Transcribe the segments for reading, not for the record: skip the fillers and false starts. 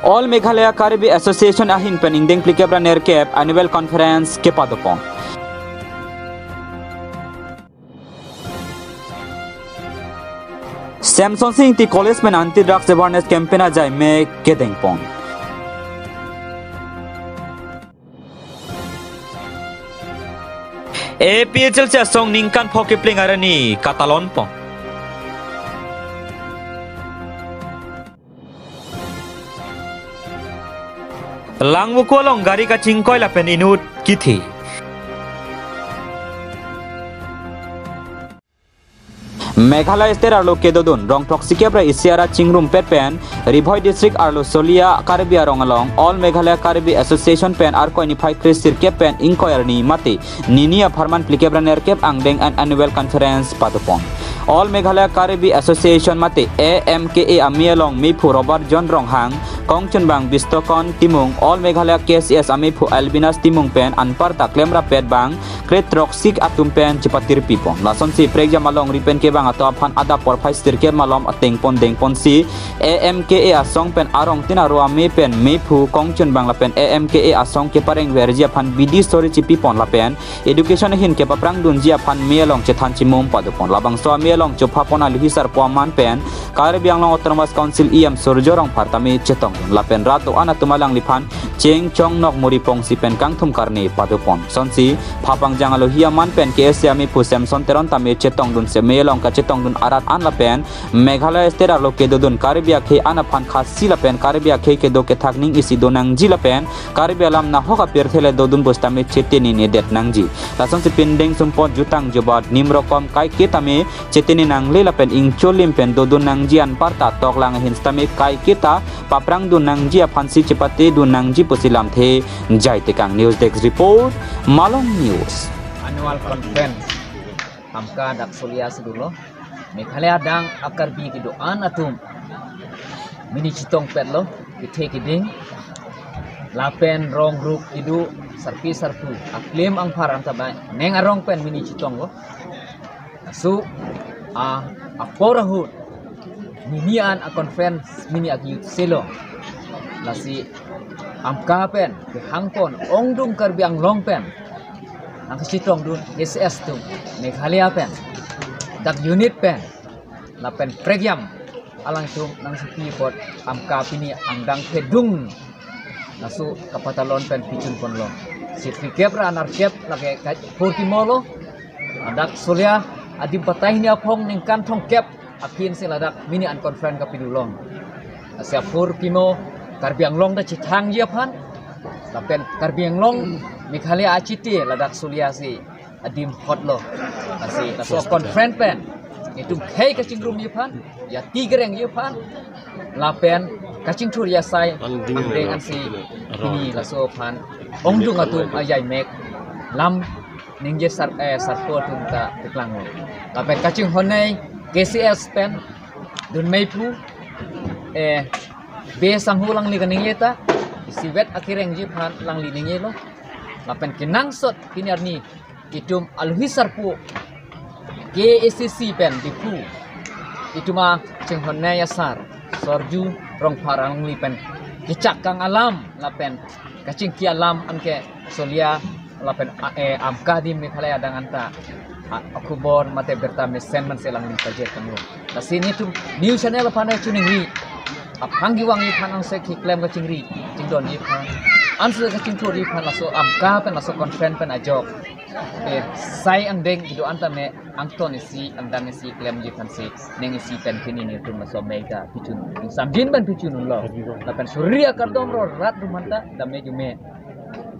All Meghalaya Karbi Association ahin pening deng plikebra nerkep annual conference ke padopong. Samson Singh ti college men anti drugs awareness campaign a jai me ke dengpong. APHL se song ningkan phokipling arani Catalan pong. Langmu kolong gari ka chingkoi la pen inut kithi. Meghalaya state arlo kedodun rong proxikebra isiara chingrum pet pen Ribhoi district arlo Solia Karbi arongalong all Meghalaya Karbi Association pen arko ni phai krisir ke pen inkoyarni mati ninia farman plikebra nerkep angdeng an annual conference patupon. All Meghalaya Karbi Association mati AMKA amialong mipu Robert John Ronghang Kongchun bang Bistokon Timung All Meghalaya KCS amipu Albinas Timung pen anparta klemra pet bang Kretroxik atum pen cepatir pipon lason si pregja malong ripen ke bang atau aphan ada porfai stirke malom ateng pon deng pon si AMKA asong pen arong tina ruami pen mipu Kongchun bang lapen AMKA asong ke pareng verji aphan bidi story cipi pon lapen education hin ke paprang dunji aphan mielong cethan cimum padupon labang so mielong copa pon alhisar puaman pen Karbiang long autonomous council iam surjorong partami cetong lapen rato ana tumalang lipan cheng chong nok muripong si pen kang thum karni padupon sonsi phapang jangalo hiaman pen KSC ami pu Samson teron tami cetong dun se mielong ka cetong dun arat an lapen Meghalaya state arlo ke dodun Karbia khe ana phan khasi lapen Karbia khe ke do ke thakning isi donang ji lapen Karbia lam na hoka perthele dodun bostami chetini ne det nangji lason si pindeng sumpot jutang jobat nimrokom kai ke tami chetini nangle lapen ingcholim pen dodun nangji an parta toklang hinstami kai kita paprang dun nangji aphansi chepate dun nangji posilam the jai tekang news desk report Malong News. Annual conference amka dak Solia sedulo Meghalaya dang akar bi ki doan atum mini chitong petlo kithe kiding lapen rong group idu sarpi sarpu aklem ang par anta ba neng arong pen mini chitong go su aporahu minian a conference mini agi selo lasi amka pen ke hangpon ongdung karbiang long pen ang chitong dun SS tu Meghalaya pen dak unit pen lapen pregyam alang tum nang sepi pot amka pini angdang pedung nasu kapatalon pen picun ponlong si fikep ra narkep lage purki molo adak Solia adim patah ni apong ningkan thong kep akin seladak mini an conference kapidulong asia purki mo Karbiang long da cithang jiapan lapen Karbiang long Meghalaya aciti ladak Solia si adim hotlo asi laso conference pen itu hei kacing rum jiapan ya tigereng jiapan lapen kacing tur ya sai dengan si ini laso pan ongdung atum ayai mek lam ningje sarpo tum ta teklang lapen kacing honai KCS pen dun meipu be sanghulang ni kaning yeta si wet akhireng jipan lang li ningi lo lapen kinang sot kinar ni itum alhisar pu KACC pen dipu ituma cengkhonne yasar sorju rong parang li pen kicak kang alam lapen kacing ki alam anke Solia lapen amka di Meghalaya dangan ta aku bon mate bertame senman selang ni pajet kamu la sini tu news channel pane chuning ri apanggi wangi panang seki klem kacing ri cingdon ni pan answer kacing tori pan laso amka pen laso conference pen ajok sai andeng ido antame angton isi andang isi klem ji pan si neng isi pen kini ni tu maso mega picun samjin ban picun lo lapen surya kardom ro rat rumanta dame jume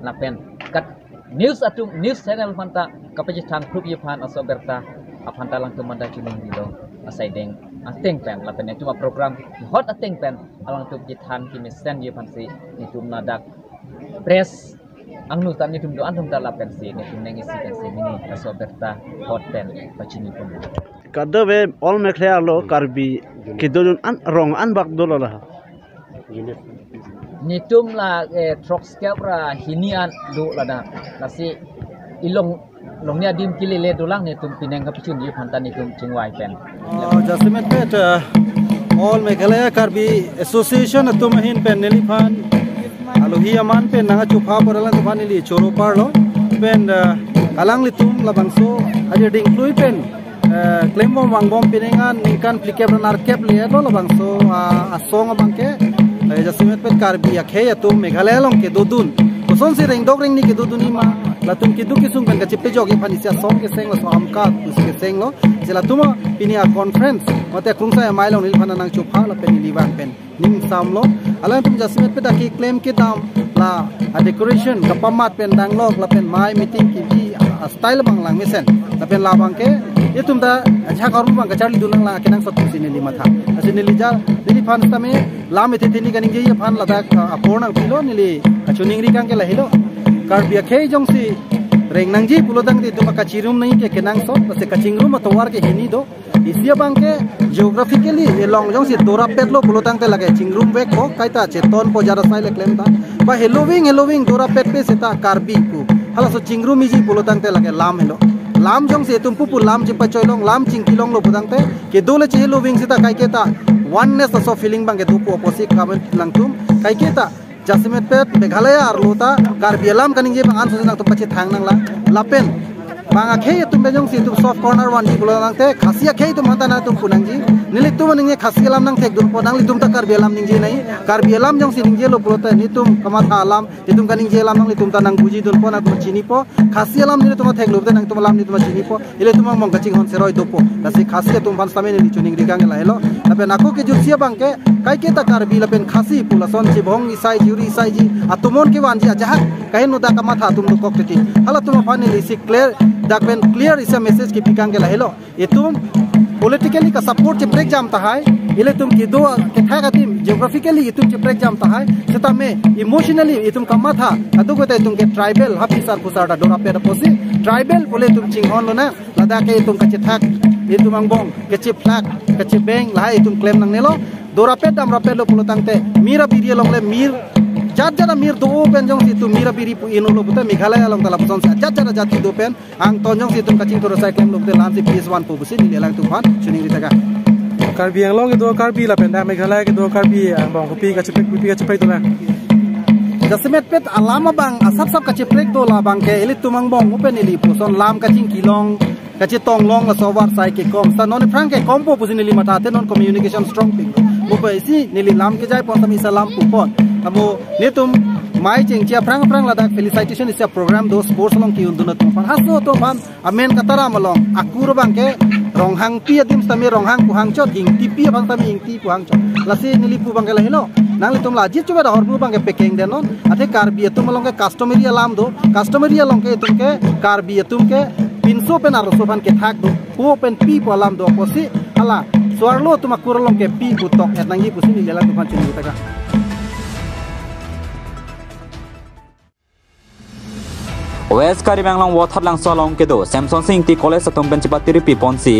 lapen kat news atum news channel manta kapaji thang krup ye pan aso berta apanta lang tumanda chuning dilo asai deng ateng pen lapen cuma program hot ateng pen alang tu jithan kimi sen ye pan si nitum nadak press angnu tan nitum do antum dala pen si nitum nengi si pen si mini aso berta hot pen pachini pun kadawe all Meghalaya lo Karbi kidulun an rong an bak dolola nitum la troxkabra hinian do lada nasi ilong longnya dim kilele dolang nitum pineng kapicun ye pantan nitum cingwai pen jasmet pet All Meghalaya Karbi Association atum hin pen neliphan alohi aman pen nanga chupa paralan tupan nili choro parlo pen kalang litum labangso aja ding klui pen claim bom wang bom pinengan ningkan plikep ranar kep lihat lo labangso asong abangke jasimet pen Karbi akhe atum Meghalaya long ke dodun koson si ring dog ring ni ke dodun ima latum kidu kisung pen kacipte jogi pan isia song ke seng lo so amka ke seng lo jela tuma pinia conference mate krungsa mai long nilphana nang chupa la pen liwan pen ning samlo alam tum jasimet pe daki claim ke dam la decoration kapamat pen danglok la pen mai meeting ki bi style bang lang mesen la pen la bang ke ye tum da acha karum bang kachali dunang la kenang sot sini lima tha asini lija nili phan tame la me thini ganing je phan la da apornang pilo nili achuning ri kang ke la hilo Karbi akhe jong si reng nangji pulodang di tuma kachirum nahi ke kenang sot se kachingrum atowar ke hini do isia bang ke geographically long jong si dora petlo pulodang te lage chingrum bek ko kaita cheton po jara sai le claim ta ba halloween dora pet pe seta Karbi ku hala so chingrum iji pulodang te lage lam helo lam jong si tum pupu lam chi pachoilong lam chingkilong lo pudang te ke dole chi halloween seta kai ke ta oneness so feeling bang ke dupu opposite comment langtum kai ke ta Jasimet pet Meghalaya arlota Karbi alam kaning je bangan sosenang tu pachi thang nang la lapen bang akhe tum bejong si tu soft corner wan di bulang te khasia khe tu mata na tu punang ji nili tu maning khasi alam nang tek dun podang li tum ta Karbi alam ning je nai Karbi alam jong si ning je lo pulota ni tum kamatha alam ni tum kaning je alam nang li tum ta nang buji dun pon tu chini po khasi alam ni tu ma thek lobte nang tum alam ni tu ma chini po ile tum mong kaching hon seroi do po la si khasi tum ban same ni chuning rigang la helo lapen aku ke jutsia bang ke kai ke ta Karbi lapen khasi pulason si bong isai juri isai ji atumon ke wan ji ajahat kahin no da kamatha tum do kokti hala tum finally si clear is a message ki pikang ke la helo etum politically ka support che break jam ta hai ile tum ki do ke kha ga tim geographically etum che break jam ta hai seta me emotionally etum kamatha adu ko tum ke tribal happy sar pusar da dora pe posi tribal bole tum chinghon lo na lada ke etum ka che thak etum angbong ke che flak ke che beng la etum claim nang nelo dora pe dam ra pe lo pulotang te mira biri long le mir jat mir do pen jong si tu mira biri pu inu lo puta Meghalaya long tala puson sa jat jati do pen ang ton jong si tum kaching toro sai claim lo puta lam si PS1 pu busi ni lang tu phan chuning ri taka Karbi ang long do Karbi la pen da Meghalaya ke do Karbi ang bang kopi ka chepek to na Jasimet pet alama bang asap ka chepek to la bang ke elit tumang bong open ili puson lam kaching kilong kachi tong long la sowar sai ke kom sa non frank ke kompo pusi ni limata te non communication strong ping mo ba isi nili lam ke jai pon tami salam pu pon amo netum mai ching chia prang la da felicitation is a program do sports long ki unduna tum pan haso to pan amen katara malong akur bang ke rong hang pi adim tami rong hang ku hang chot hing ti pi bang tami hing ti ku hang chot lasi nili pu bang ke la helo nang litum la jit chuba da horbu bang ke pekeng den non ate Karbi tum long ke customary alam do customary long ke tum ke Karbi tum ke pinso pen arso pan ke thak do pu pen pi po alam do posi ala suarlo tuma kurolong ke pi butok et nangi pusi ni lela tuhan chini taka West Karbi Anglong water lang solong kedo Samson Singh ti college atum benchipati ripi ponsi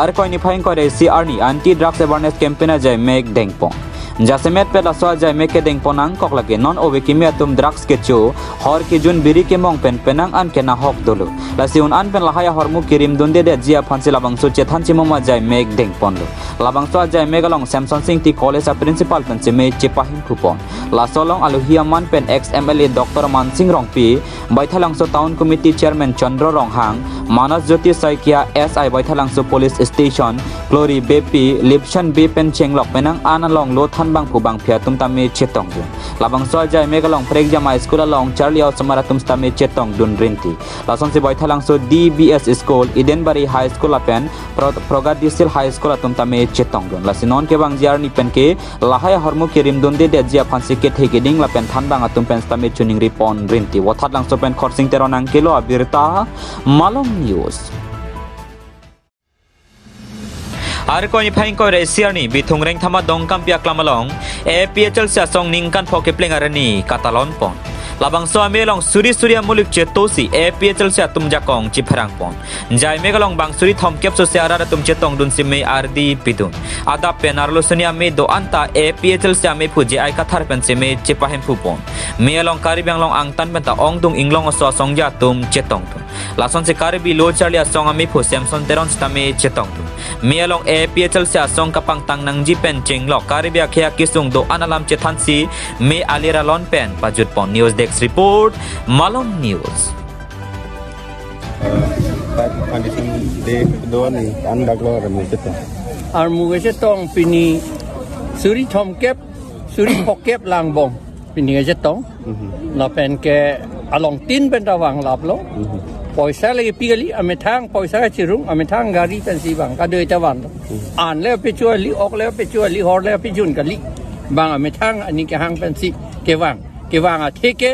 ar koi ni phaing koi CR ni anti drugs awareness campaign jai meg dengpong Jasimet pe laswa jai meke deng ponang kok lage non obe kimi atum drugs ke chu hor ki jun biri ke mong pen penang an ke na hok dulu lasiun an pen lahaya hormu kirim dunde de jia phansi labang su chethan chimoma jai meg deng ponlu labang so jai megalong Samson Singh ti college a principal pen chime chepahim kupon lasolong aluhia man pen ex MLA Dr. Man Singh Rongpi baithalang so town committee chairman Chandra Ronghang Manas Jyoti Saikia SI baithalang so police station Glory Bepi Lipchan B pen chenglok penang analong lo bang pu bang phia tum tami chetong dun labang so jai megalong prek jama school along Charlie House samara tum tami chetong dun rinti lason si boy thalang so DBS school Edenbury High School apen Progadisil High School atum tami chetong dun lasinon ke bang jar ni pen ke lahaya hormu kirim dun de jia phansi ke theke ding la pen than bang atum pen tami chuning ripon rinti wathat lang so pen khorsing teronang kilo abirta Malong News ar ko ni phaing ko re siarni bithung reng thama dongkam pia klamalong APHL sia song ningkan phoke plengarani katalon pon labang so amelong suri surya mulik chetosi APHL sia tumjakong chipharang pon jai megalong bang suri thom kep so sia ara tum chetong dun sime ardi pidun ada penarlo sonia me do anta APHL sia me phuje ai kathar pen sime chipahem phupon mealong Karbi anglong angtan benta ong tung inglong so songja tum chetong tum lason se Karbi lo charlia song ame phu Samson teron stame chetong tum mi along APHL sia song kapang tang nang ji pen ching lok karibia khia kisung do analam che than si mi alira lon pen pajut pon news desk report Malom News. Condition de kedua ni anda keluar mungkin. Armu ke tong pini suri thom kep suri pokep lang bong pini ke tong la pen ke along tin ben rawang lap lo poisa lagi pigali ame thang poisa ka chirung ame thang gari pen si bang ka doi tawan an le pe chua li ok le pe chua li hor le pe jun ka li bang ame thang ani ke hang pen si ke wang a theke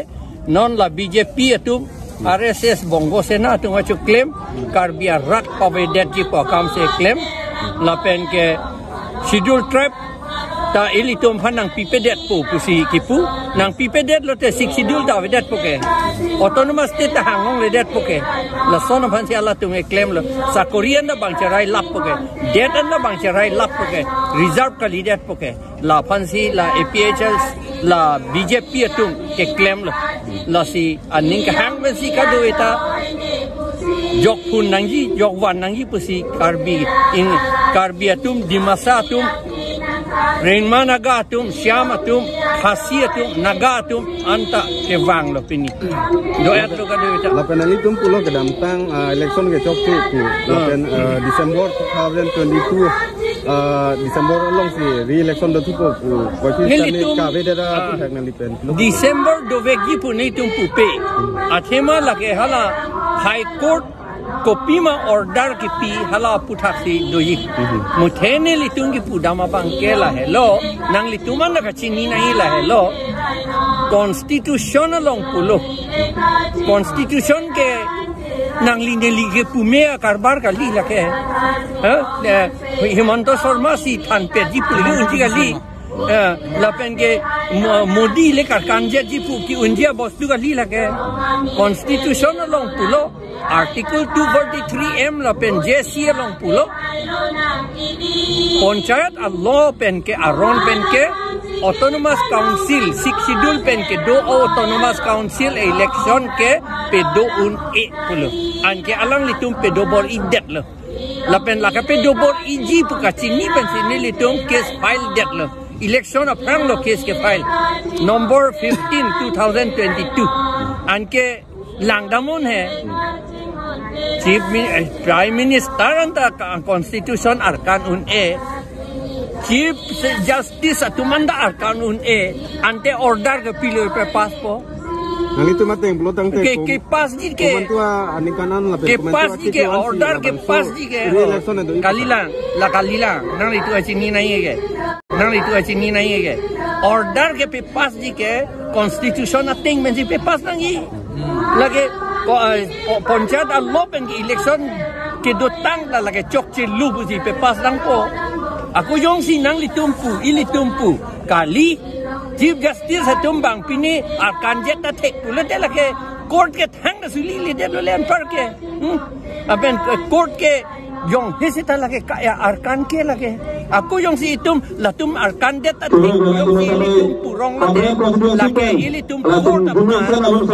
non la BJP atum RSS bongo sena tu ngacu claim karbia rat pawe dead ji po kam se claim la pen ke schedule tribe ta ili tum hanang pipedet pu pusi kipu nang pipedet lo te schedule da vedet pu ke autonomous state ta hangong le det pu ke la son phan si ala tum e claim lo sa korean na bang charai lap pu ke det na bang charai lap pu ke reserve ka lidet pu ke la phan si la APHL la BJP atum ke claim lo la si aning ka hang ben si ka do eta jok pun nangji jok wan nangji pusi karbi atum dimasa atum Renma naga atum syama atum khasi atum naga atum anta ke wang lo pini do et lo ka do eta Lapan ini tum pulau ke dampang election ke cok tu lapan Desember 2022 Desember long si re-election do tu waktu ini kabe dera tu hak nanti pen Desember do vegi puni tum pupe athema lage hala high court kopima order ki pi hala puthaksi doyi muthene litungi pudama pangkela hello nang lituman na kachini nahi la hello constitution long pulo constitution ke nang lineli ke pumea karbar ka li la ke Himanta Sharma si than pe ji puli unji ka li la pen ke Modi le kar kanje ji pu ki unjia bostu ka li la ke constitution long pulo Article 243M la pen JC long pulo Panchayat a law pen ke aron pen ke autonomous council 6 schedule pen ke do autonomous council election ke pe do un e pulo an ke alang litum pe do bor idet lo la pen la ka pe do bor iji pu ka chini pen sini litum case file det lo election of hang lo case ke file number 15 2022 an ke langdamun hai Chief Prime Minister anta Constitution arkan un e Chief Justice atumanda arkan un e ante order ke pilih pe paspo Nang itu mate belum tang te ke pas di ke Komentua ani kanan la ke pas di ke order ke pas di ke kalilang nang itu achini nahi ke nang itu achini nahi ke order ke pe pas di ke Constitution ating menji pe pas nangi lagi Panchayat Allah pen election ke dotang la lagi cok celu buzi pe pas lang po aku yong si nang litumpu kali Chief Justice hatumbang pini akan jeta tek pula de lagi court ke thang na suli le de lo len par ke aben court ke yong hisita lagi kaya arkan ke lagi aku yong si itum latum arkan de ta tek yong si litum purong la de lagi ilitum court apna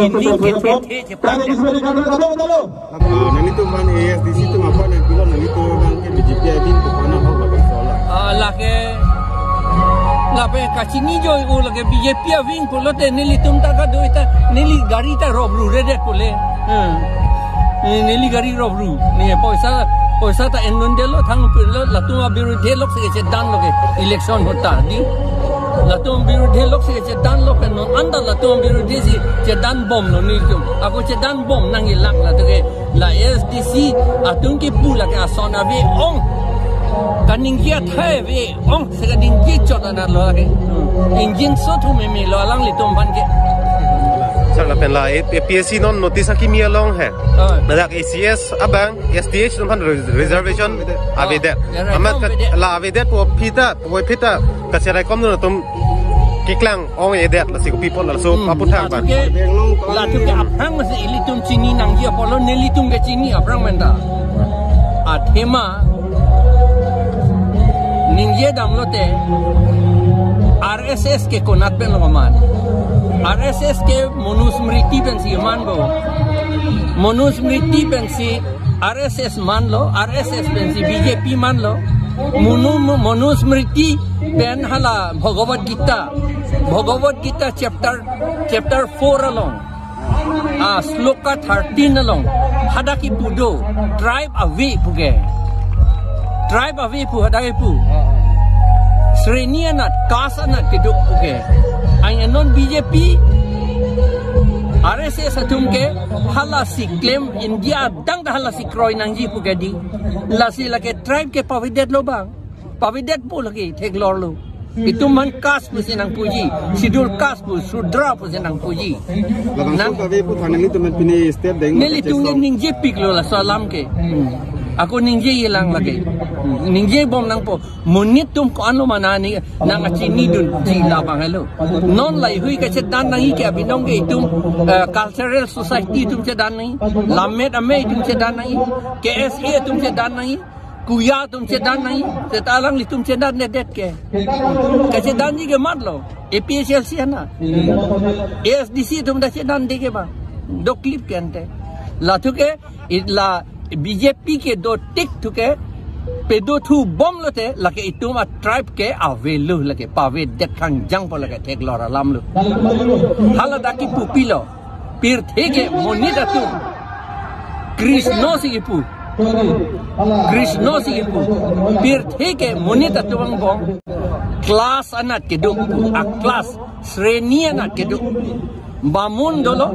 ini ke the cepat nang itu man ASDC tu apa nang bilang nang itu nang ke BJP bin tu mana hok la sola lagi lape kachini jo u lagi BJP wing polo te nilitum ta ka do ita nili gari ta robru rede pole nili gari robru ni poisa ta endondelo thang pilo latuma birudhe lok se dan loge election hota di latum birudhe lok se dan lok no anda latum birudhe si dan bom no niltum aku dan bom nang ilak la de la SDC atun ki pula ka sona be ong kaning kia thai ve ong se kading ki chot na lo ke engine so thu me lo lang litum ban ke Sang lapen la APSC non notice ki mi along hai nadak ACS abang SDH non reservation avedet amat la avedet po pita kaserai kom no tum kiklang ong edet la si ko people la so aputhang ban la tu ke aphang ma se ilitum chini nang ji polo nelitum ke chini aphang menda athema ningye damlote RSS ke konat pen loman RSS ke monusmriti pensi mango monusmriti pensi RSS मान लो RSS pen सी BJP मान लो मनुस्मृति पेन हाला भगवत गीता चैप्टर 4 along sloka 13 along hadaki pudo tribe awi pu hadaki pu Sreni anat kas anat keduk puge ang non BJP RSS atum ke hala si claim India dang hala si kroy nangji puge di la si lake tribe ke pavidet lo bang pavidet pu lagi thek lor lo itu man kas pu senang puji sidul kas pu sudra pu senang puji nang kabe pu thanali tu pini step deng neli tu ningje pik lo la salam ke aku ningje hilang lagi ningje bom nang po munit tum ko ano manani nang achini dun jila bangalo non lai hui ka chedan nang ke abinong ke tum cultural society tum chedan nang lamet ame tum chedan nang KSA tum chedan nang kuya tum chedan nang setalang li tum chedan ne det ke chedan ji ke mat lo APSLC na ASDC tum da chedan de ke ba do clip ke ante la tu ke la BJP के दो टिक ठुके पे दो थू बम लते लगे इतुमा ट्राइब के अवेलु लगे पावे देख खंग जंग पर लगे टेक लरा लामलु हाला दाकी पुपिलो पीर थे के मोनी दतु कृष्णो सिगिपु पीर थे के मोनी दतु बंग क्लास अनत के दु क्लास श्रेणी अनत के दु बामुन दोलो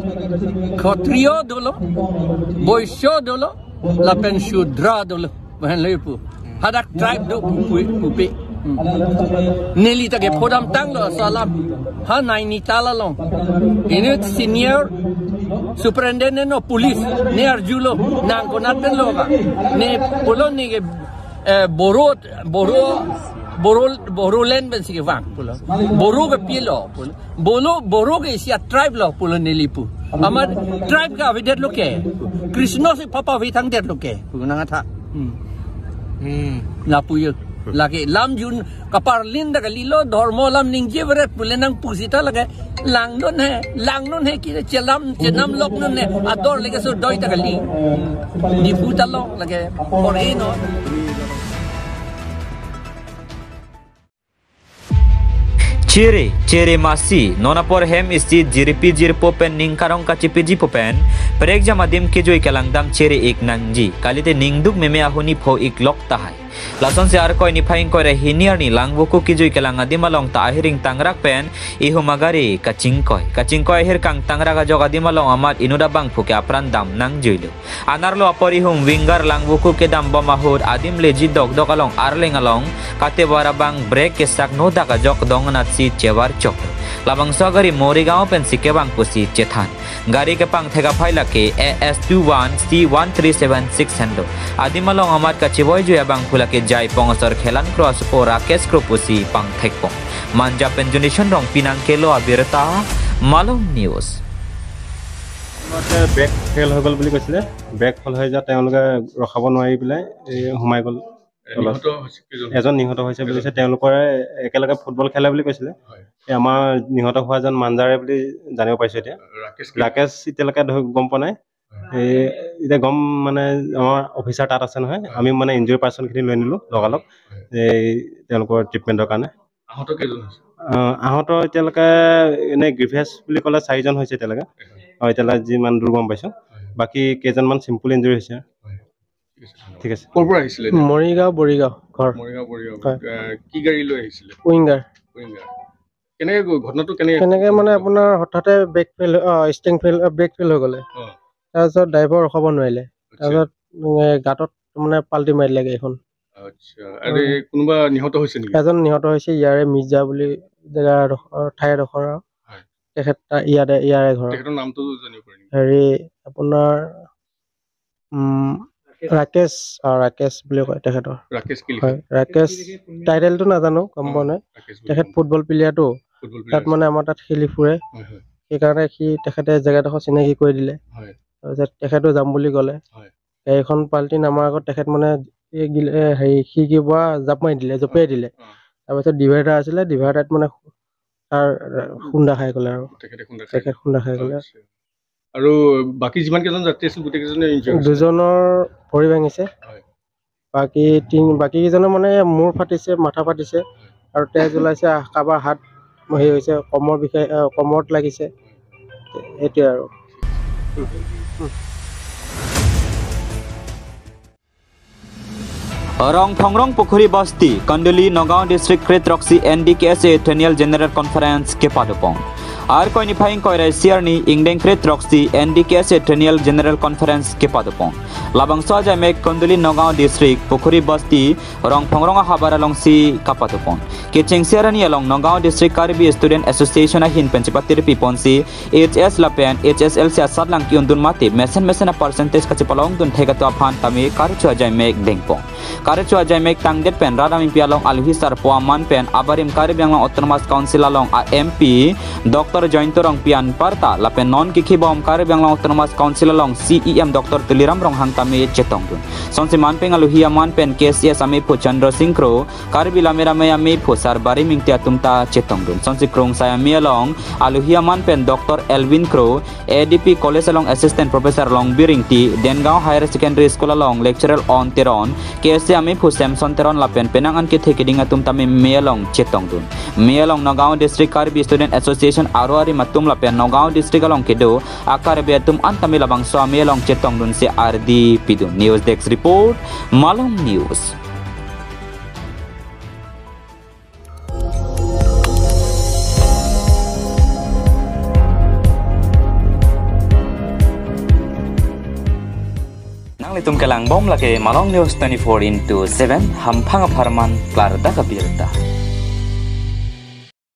क्षत्रिय दोलो वैश्य दोलो lapen shudra dulu bahan lepu hadak tribe do pupi neli tage podam tang lo salam ha nai ni tala long ini senior superintendent no police ne arjulo nang konat ben lo ba ne polon ni boro len ben sige wang pulo boro ke pilo pulo boro ke sia tribe lo pulo nelipu amar tribe ka videt lo ke Krishna si papa vitang det lo ke nang atha na puyo lagi lam jun kapar linda ka lilo dharmo lam ningje beret pule nang pusita lage lang non he ki chenam lok non ne ador lege so doi ta kali di puta lo lage por eno Ciri masih nona por hem isti jiripi popen ning karong kacipiji popen perek jamadim kejoi kalangdam ciri ik nangji kalite ningduk meme ahuni pho ik lok tahai lason se ar koi ni phaing koi re hiniar ni langbuku kejoi kalangadim along ta ahiring tangrak pen ihumagari kachingkoi hir kang tangraga jogadim along amat inuda bang phuke apran dam nang joilu anarlo apori hum wingar langbuku ke dam bomahur adim leji dok along arleng along kate barabang break ke sak no daga jok donganat cewar cok labang sogari Morigao pen sike bang pusi cethan gari ke pang thega phaila ke AS21 C1376 hendo adimalong amat ka chiboy joya bang phula ke jai pongosor khelan cross po Rakesh kro pusi pang thekpo manja penjonation rong pinang kelo abirta Malong News brake fail হৈ গ'ল বুলি কৈছিলে break fail হৈ যা তেওঁলোকে ৰখাব নোৱাৰি পেলাই সোমাই গ'ল এজন নিহত হৈছে বুলি কৈছে তেওঁলোকৰ একেলগে ফুটবল খেলে বুলি কৈছিলে আমাৰ নিহত হোৱাজন মানজাৰে বুলি জানিব পাৰিছো এতিয়া ৰাকেশ এতিয়ালৈকে গম পোৱা নাই এতিয়া গম মানে আমাৰ অফিচাৰ তাত আছে নহয় আমি মানে ইনজুৰি পাৰ্চনখিনি লৈ নিলোঁ লগালগ তেওঁলোকৰ ট্ৰিটমেণ্টৰ কাৰণে আহত এতিয়ালৈকে এনে গ্ৰিভেছ বুলি ক'লে 4জন হৈছে এতিয়ালৈকে এতিয়ালৈ যিমান দূৰ গম পাইছোঁ বাকী কেইজনমান চিম্পুল ইনজুৰি হৈছে ঠিক আছে ক'ৰ পৰা আহিছিলে মৰিগাঁও বৰিগাঁও ঘৰ কি গাড়ী লৈ আহিছিলে উইংগাৰ কেনেকৈ ঘটনাটো কেনেকৈ মানে আপোনাৰ হঠাতে ব্ৰেক ফেল ব্ৰেক ফেল হৈ গ'লে তাৰপিছত ড্ৰাইভাৰ ৰখাব নোৱাৰিলে তাৰপিছত গাঁতত মানে পাল্টি মাৰিলে গাড়ীখন আচ্ছা আৰু কোনোবা নিহত হৈছে নেকি এজন নিহত হৈছে ইয়াৰে মিৰ্জা বুলি জেগা ঠাইডোখৰ তেখেত ইয়াৰে ঘৰ তেখেতৰ নামটো জানিব পাৰিম হেৰি আপোনাৰ ৰাকেশ বুলি কয় তেখেতৰ ৰাকেশ টাইটেলটো নাজানো গম পোৱা নাই তেখেত ফুটবল প্লেয়াৰটো তাত মানে আমাৰ তাত খেলি ফুৰে সেইকাৰণে তেখেতে জেগাডোখৰ চিনাকি কৰি দিলে তাৰপিছত তেখেতো যাম বুলি ক'লে গাড়ীখন পাল্টি নামাৰ আগত তেখেত মানে হেৰি কিবা জঁপিয়াই দিলে তাৰপিছত ডিভাইডাৰ আছিলে ডিভাইডাৰত মানে তাৰ খুন্দা খাই গ'লে আৰু তেখেত খুন্দা খাই গ'লে আৰু বাকি যিমান কেইজন যাত্ৰী আছিল গোটেই কেইজনে ইনজিউৰ্ড হৈছে দুজনৰ ভৰি ভাঙিছে বাকি কেইজনৰ মানে মূৰ ফাটিছে মাথা ফাটিছে আৰু তেজ ওলাইছে কাবাৰ হাত হেৰি হৈছে কমৰ বিষয় কমৰত লাগিছে এইটোৱে আৰু Rongthongrong Pukhuri Basti, Kanduli, Nagaon District Krit Roxy NDKSA Triennial General Conference ke Padupong. Ar qualifying koira siarni Ingdeng Krit Roxy NDKSA Triennial General Conference ke Padupong. Labang Soja Mek Kanduli Nagaon District Pukhuri Basti, Rongthongrong Habara Long Si Kapatupong. Kitching siarani along Nagaon District Karibi Student Association ahin Penchipati Piponsi, HS Lapen, HSL sia sadlang ki undun mati, mesen a percentage kachipalong dun thegatu aphan tami Karichu Ajay Mek Dengpong. Karichu Ajay Mek tangdet pen radam impialong alhisar poaman pen abarim Karibiang Autonomous Council along MP Dr. Jointorong Pian Parta lapen non kikibom Karibiang Autonomous Council along CEM Dr. Tuliram Rong Hangtami Chetongdun. Sonsi manpeng aluhia manpen KCS ame po Chandra Singkro Karibi lamerame ame po Sarbari Mingtia Tumta Chetongdun. Sonsi krong saya mi along aluhia manpen Dr. Elvin Crow ADP College along Assistant Professor Long Biringti Dengao Higher Secondary School along Lecturer on Teron KSC ame po Samson Teron lapen penangan ke thekidinga tumtami mi along Chetongdun. Mi along Nagaon District Karibi Student Association Aruari matum lapen Nagaon District along kedo akar betum antami labang so mi along Chetongdun se RD Pidun. News Desk Report Malong News. Litum kelang bom lagi Malong News 24/7 hampang aparman klar da kabirta.